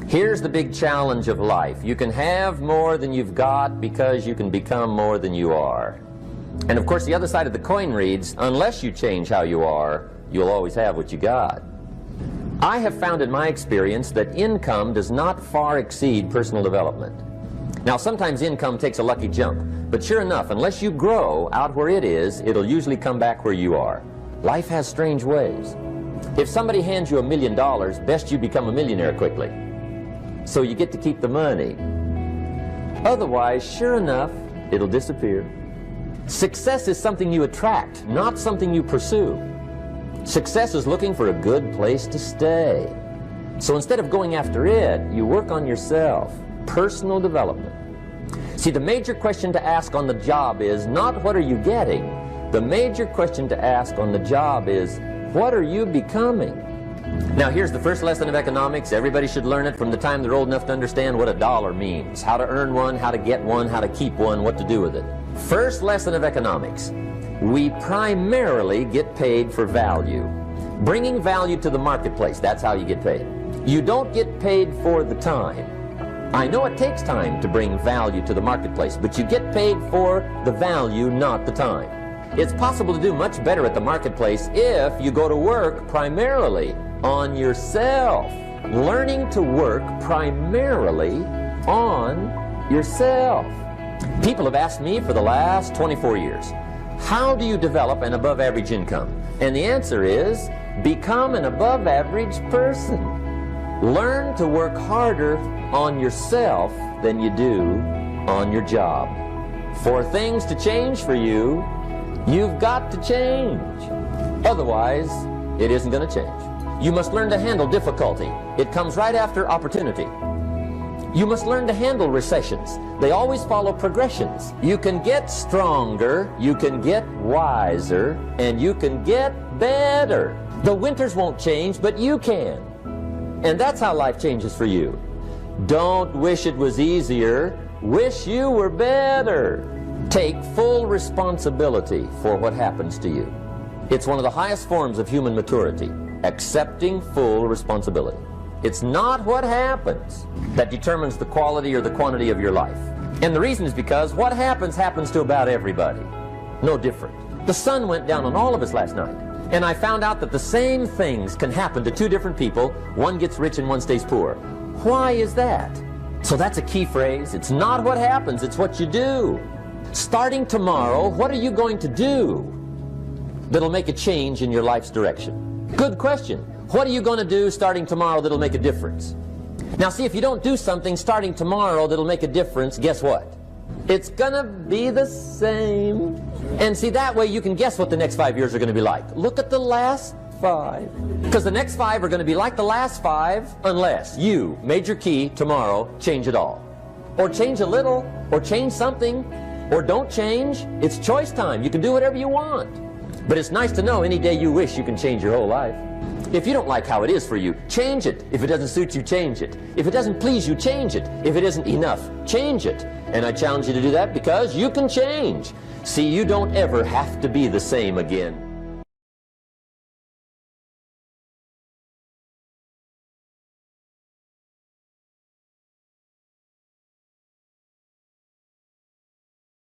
Here's the big challenge of life. You can have more than you've got because you can become more than you are. And of course the other side of the coin reads, unless you change how you are, you'll always have what you got. I have found in my experience that income does not far exceed personal development. Now sometimes income takes a lucky jump, but sure enough, unless you grow out where it is, it'll usually come back where you are. Life has strange ways. If somebody hands you $1 million, best you become a millionaire quickly, so you get to keep the money. Otherwise, sure enough, it'll disappear. Success is something you attract, not something you pursue. Success is looking for a good place to stay. So instead of going after it, you work on yourself. Personal development. See, the major question to ask on the job is not what are you getting. The major question to ask on the job is what are you becoming? Now here's the first lesson of economics. Everybody should learn it from the time they're old enough to understand what a dollar means, how to earn one, how to get one, how to keep one, what to do with it. First lesson of economics. We primarily get paid for value. Bringing value to the marketplace, that's how you get paid. You don't get paid for the time. I know it takes time to bring value to the marketplace, but you get paid for the value, not the time. It's possible to do much better at the marketplace if you go to work primarily on yourself. Learning to work primarily on yourself. People have asked me for the last 24 years, how do you develop an above average income? And the answer is, become an above average person. Learn to work harder on yourself than you do on your job. For things to change for you, you've got to change. Otherwise, it isn't going to change. You must learn to handle difficulty. It comes right after opportunity. You must learn to handle recessions. They always follow progressions. You can get stronger, you can get wiser, and you can get better. The winters won't change, but you can. And that's how life changes for you. Don't wish it was easier, wish you were better. Take full responsibility for what happens to you. It's one of the highest forms of human maturity, accepting full responsibility. It's not what happens that determines the quality or the quantity of your life. And the reason is because what happens happens to about everybody. No different. The sun went down on all of us last night. And I found out that the same things can happen to two different people. One gets rich and one stays poor. Why is that? So that's a key phrase. It's not what happens, it's what you do. Starting tomorrow, what are you going to do that'll make a change in your life's direction? Good question. What are you going to do starting tomorrow that'll make a difference? Now see, if you don't do something starting tomorrow that'll make a difference, guess what? It's gonna be the same. And see, that way you can guess what the next 5 years are going to be like. Look at the last 5. Because the next 5 are going to be like the last 5 unless you, major key, tomorrow, change it all. Or change a little, or change something, or don't change. It's choice time. You can do whatever you want. But it's nice to know any day you wish you can change your whole life. If you don't like how it is for you, change it. If it doesn't suit you, change it. If it doesn't please you, change it. If it isn't enough, change it. And I challenge you to do that because you can change. See, you don't ever have to be the same again.